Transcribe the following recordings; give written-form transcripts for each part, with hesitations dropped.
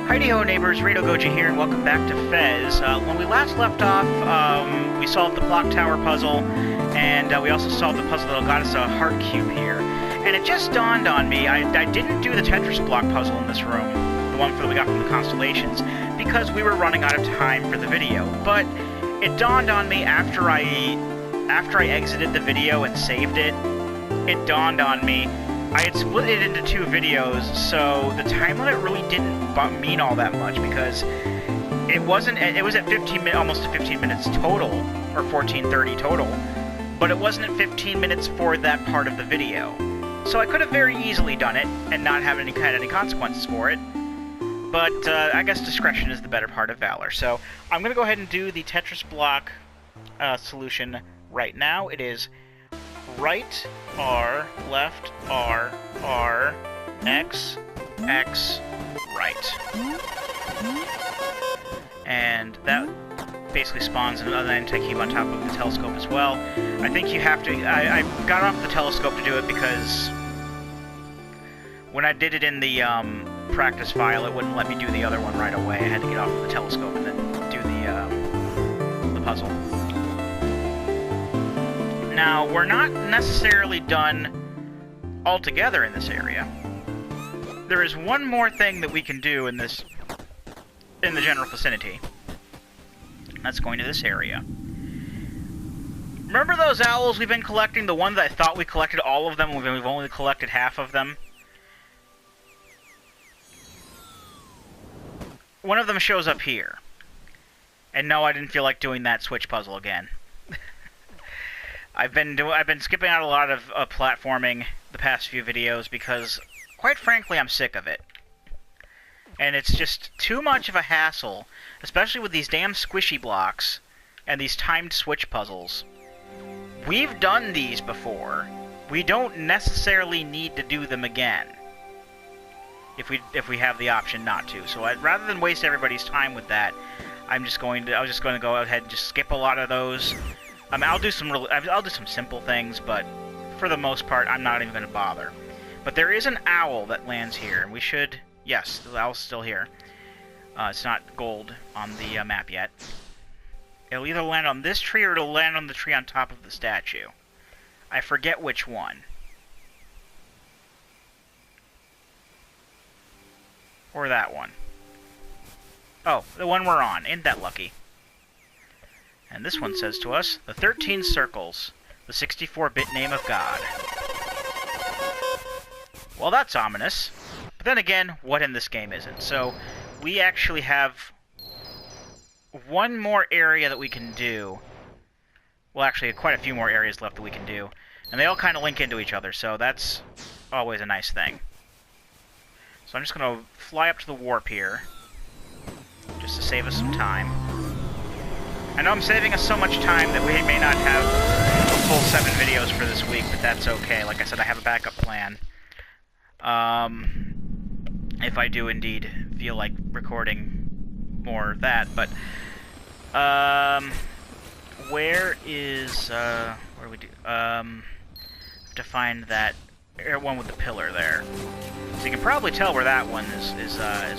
Heidi-ho neighbors, Radio Goji here, and welcome back to Fez. When we last left off, we solved the clock tower puzzle, and we also solved the puzzle that got us a heart cube here. And it just dawned on me, I didn't do the Tetris block puzzle in this room, the one that we got from the constellations, because we were running out of time for the video. But it dawned on me after I exited the video and saved it, it dawned on me I had split it into two videos, so the time limit really didn't mean all that much, because it was at 15 minutes, almost 15 minutes total, or 14:30 total, but it wasn't at 15 minutes for that part of the video. So I could have very easily done it and not have any consequences for it, but I guess discretion is the better part of valor. So I'm going to go ahead and do the Tetris block solution right now. It is right R, left R, R, X, X, right. And that basically spawns another anti-cube on top of the telescope as well. I think you have to... I got off the telescope to do it because when I did it in the practice file, it wouldn't let me do the other one right away. I had to get off the telescope and then do the puzzle. Now, we're not necessarily done altogether in this area. There is one more thing that we can do in the general vicinity. That's going to this area. Remember those owls we've been collecting? The ones that I thought we collected all of them, and we've only collected half of them? One of them shows up here. And no, I didn't feel like doing that switch puzzle again. I've been skipping out a lot of platforming the past few videos because, quite frankly, I'm sick of it. And it's just too much of a hassle, especially with these damn squishy blocks and these timed switch puzzles. We've done these before. We don't necessarily need to do them again if we have the option not to. So rather than waste everybody's time with that, I was just going to go ahead and just skip a lot of those. I mean, I'll do some simple things, but for the most part, I'm not even going to bother. But there is an owl that lands here, and we should... Yes, the owl's still here. It's not gold on the map yet. It'll either land on this tree or it'll land on the tree on top of the statue. I forget which one. Or that one. Oh, the one we're on. Ain't that lucky? And this one says to us, the 13 circles, the 64-bit name of God. Well, that's ominous. But then again, what in this game isn't? So, we actually have one more area that we can do. Well, actually, quite a few more areas left that we can do. And they all kind of link into each other, so that's always a nice thing. So I'm just going to fly up to the warp here, just to save us some time. I know I'm saving us so much time that we may not have a full 7 videos for this week, but that's okay. Like I said, I have a backup plan. If I do indeed feel like recording more of that, but where do we do? Have to find that one with the pillar there. So you can probably tell where that one is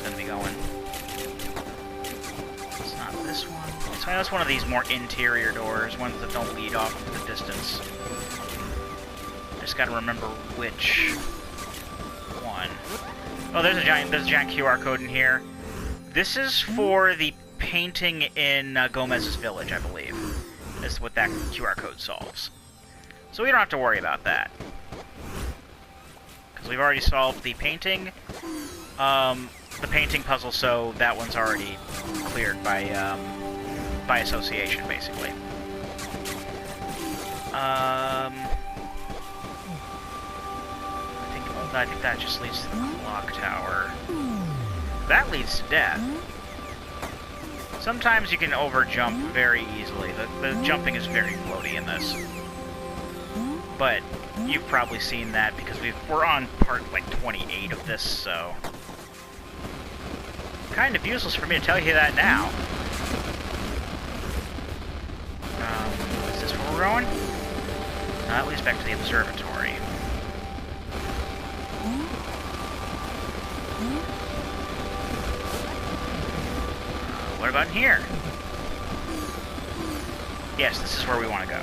going to be going. It's not this one. So that's one of these more interior doors, ones that don't lead off into the distance. Just got to remember which one. Oh, there's a giant QR code in here. This is for the painting in Gomez's village, I believe. This is what that QR code solves. So we don't have to worry about that, because we've already solved the painting puzzle, so that one's already cleared by association, basically. I think that just leads to the clock tower. That leads to death. Sometimes you can over-jump very easily. The jumping is very floaty in this. But you've probably seen that because we're on part, like, 28 of this, so... Kind of useless for me to tell you that now. Is this where we're going? That leads back to the observatory. what about in here? Yes, this is where we want to go.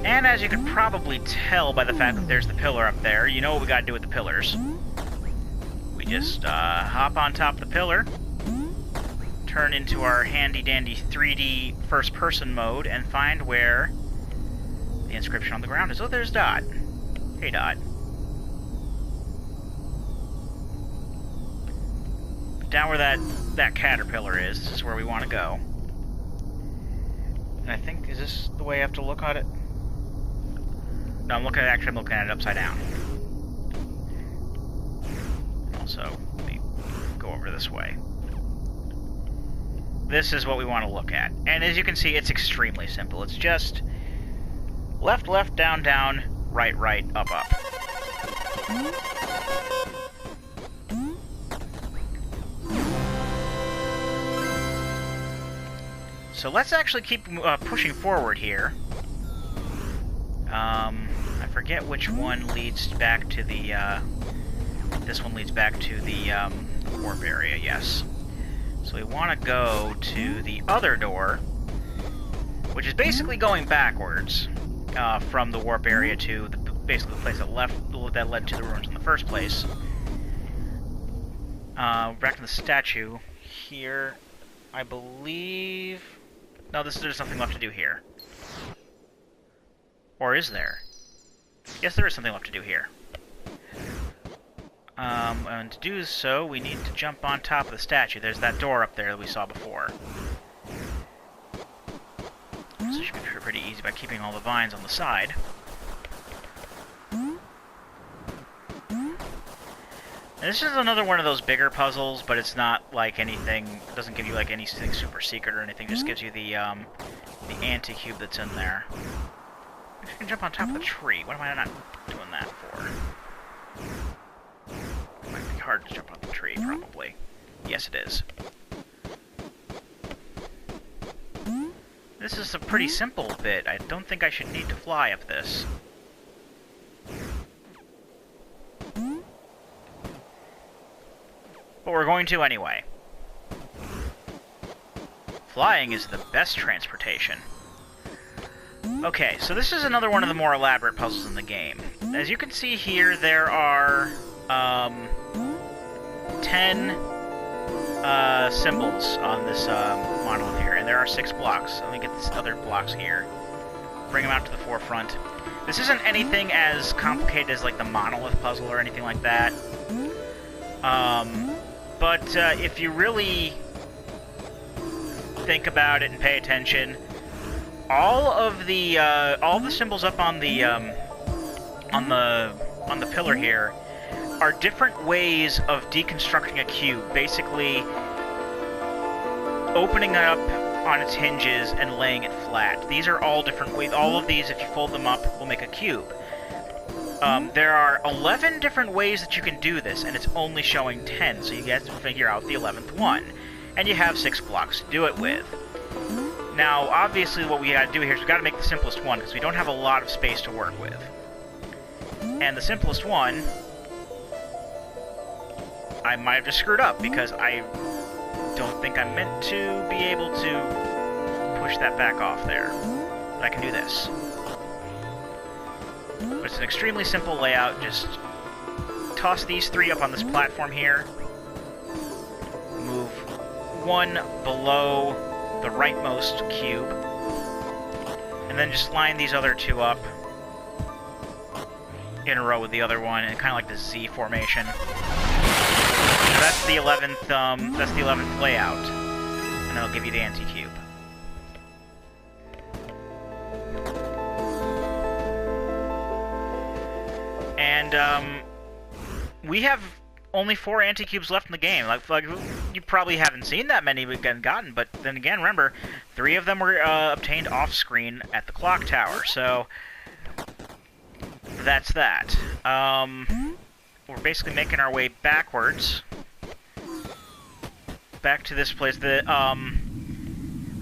And as you can probably tell by the fact that there's the pillar up there, you know what we gotta do with the pillars. We just hop on top of the pillar, turn into our handy-dandy 3D first-person mode, and find where the inscription on the ground is. Oh, there's Dot. Hey, Dot. Down where that caterpillar is, this is where we want to go. And I think, is this the way I have to look at it? No, I'm looking at it upside down. Also, let me go over this way. This is what we want to look at. And as you can see, it's extremely simple. It's just left, left, down, down, right, right, up, up. So let's actually keep pushing forward here. I forget which one leads back to the, this one leads back to the warp area, yes. So we want to go to the other door, which is basically going backwards from the warp area to basically the place that led to the ruins in the first place. Back to the statue here, I believe. No, there's nothing left to do here. Or is there? Yes, there is something left to do here. And to do so, we need to jump on top of the statue. There's that door up there that we saw before. So it should be pretty easy by keeping all the vines on the side. And this is another one of those bigger puzzles, but it's not like anything, it doesn't give you like anything super secret or anything, it just gives you the anti-cube that's in there. I can jump on top of the tree. What am I not doing that for? It might be hard to jump on the tree, probably. Yes, it is. This is a pretty simple bit. I don't think I should need to fly up this. But we're going to anyway. Flying is the best transportation. Okay, so this is another one of the more elaborate puzzles in the game. As you can see here, there are 10 symbols on this monolith here, and there are 6 blocks. Let me get these other blocks here. Bring them out to the forefront. This isn't anything as complicated as like the monolith puzzle or anything like that. But if you really think about it and pay attention, all the symbols up on the pillar here are different ways of deconstructing a cube. Basically, opening it up on its hinges and laying it flat. These are all different ways. All of these, if you fold them up, will make a cube. There are 11 different ways that you can do this, and it's only showing 10, so you get to figure out the 11th one. And you have 6 blocks to do it with. Now, obviously, what we gotta do here is we gotta make the simplest one, because we don't have a lot of space to work with. And the simplest one, I might have just screwed up, because I don't think I'm meant to be able to push that back off there. But I can do this. But it's an extremely simple layout. Just toss these 3 up on this platform here. Move 1 below the rightmost cube. And then just line these other 2 up in a row with the other one, and kind of like the Z formation. So that's the 11th layout. And that'll give you the anti-cube. And we have only 4 anti-cubes left in the game. Like you probably haven't seen that many we've gotten, but then again, remember, 3 of them were obtained off-screen at the clock tower, so that's that. We're basically making our way backwards. Back to this place.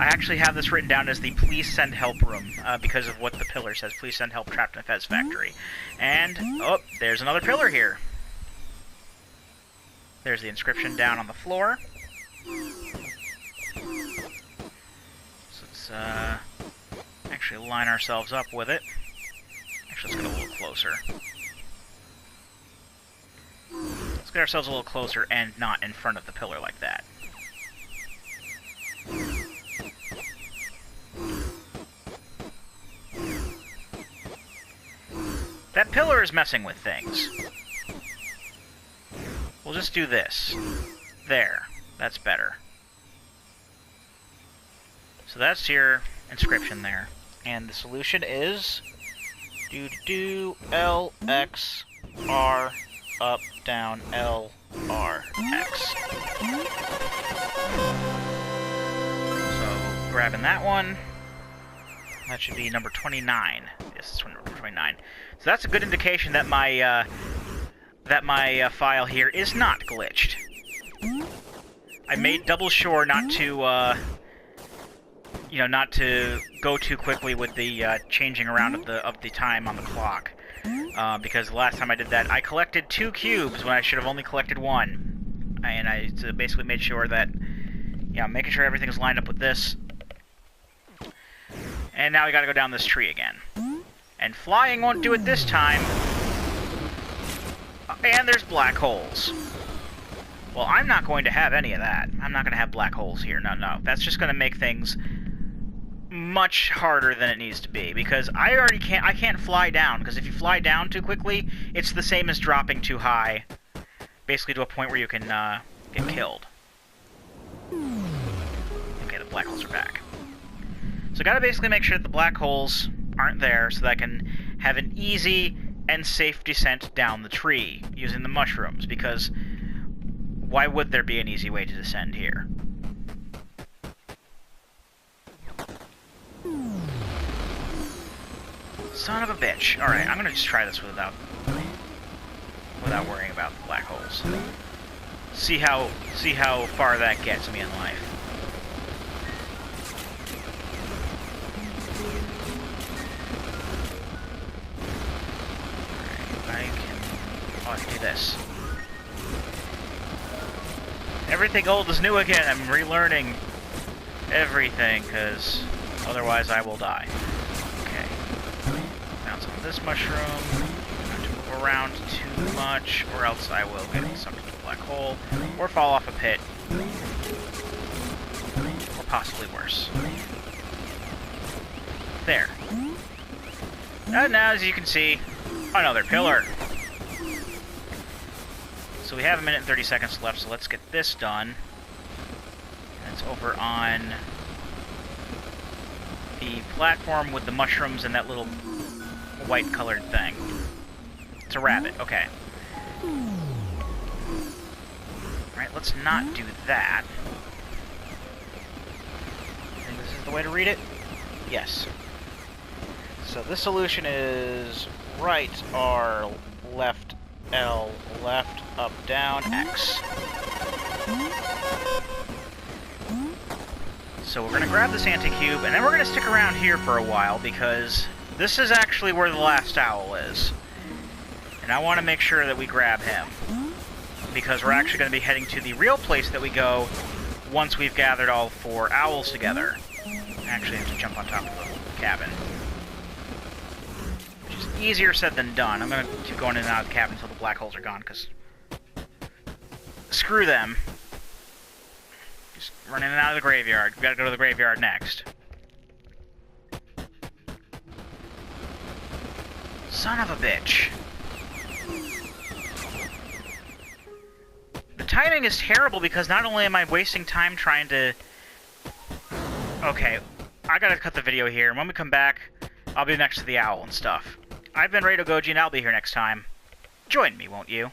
I actually have this written down as the please send help room, because of what the pillar says. Please send help trapped in a Fez factory. And, oh, there's another pillar here. There's the inscription down on the floor. So let's actually line ourselves up with it. Actually, let's get a little closer. Let's get ourselves a little closer and not in front of the pillar like that. That pillar is messing with things. We'll just do this. There. That's better. So that's your inscription there. And the solution is... L, X, R, up, down, L, R, X. So, grabbing that one. That should be number 29. Yes, it's number 29. So that's a good indication that my file here is not glitched. I made double sure not to, not to go too quickly with the changing around of the time on the clock, because the last time I did that, I collected 2 cubes when I should have only collected 1, and I basically made sure that, making sure everything's lined up with this. And now we got to go down this tree again. And flying won't do it this time. And there's black holes. Well, I'm not going to have any of that. I'm not going to have black holes here. No, no. That's just going to make things much harder than it needs to be. Because I can't fly down. Because if you fly down too quickly, it's the same as dropping too high. Basically to a point where you can get killed. Okay, the black holes are back. So I gotta basically make sure that the black holes aren't there so that I can have an easy and safe descent down the tree using the mushrooms, because why would there be an easy way to descend here? Son of a bitch. Alright, I'm gonna just try this without worrying about the black holes. See how far that gets me in life. I can do this. Everything old is new again. I'm relearning everything, because otherwise I will die. Okay. Found some of this mushroom. Not to move around too much, or else I will get sucked into a black hole, or fall off a pit. Or possibly worse. There. And now, as you can see, another pillar. So we have 1 minute and 30 seconds left, so let's get this done. And it's over on the platform with the mushrooms and that little white-colored thing. It's a rabbit, okay. Alright, let's not do that. I think this is the way to read it? Yes. So this solution is right R, left L, left, up, down, X. So we're going to grab this anti-cube, and then we're going to stick around here for a while, because this is actually where the last owl is. And I want to make sure that we grab him, because we're actually going to be heading to the real place that we go once we've gathered all 4 owls together. I actually have to jump on top of the cabin. Easier said than done. I'm going to keep going in and out of the cabin until the black holes are gone, because screw them. Just run in and out of the graveyard. We've got to go to the graveyard next. Son of a bitch. The timing is terrible, because not only am I wasting time trying to... Okay, I gotta cut the video here. When we come back, I'll be next to the owl and stuff. I've been Rado Goji, and I'll be here next time. Join me, won't you?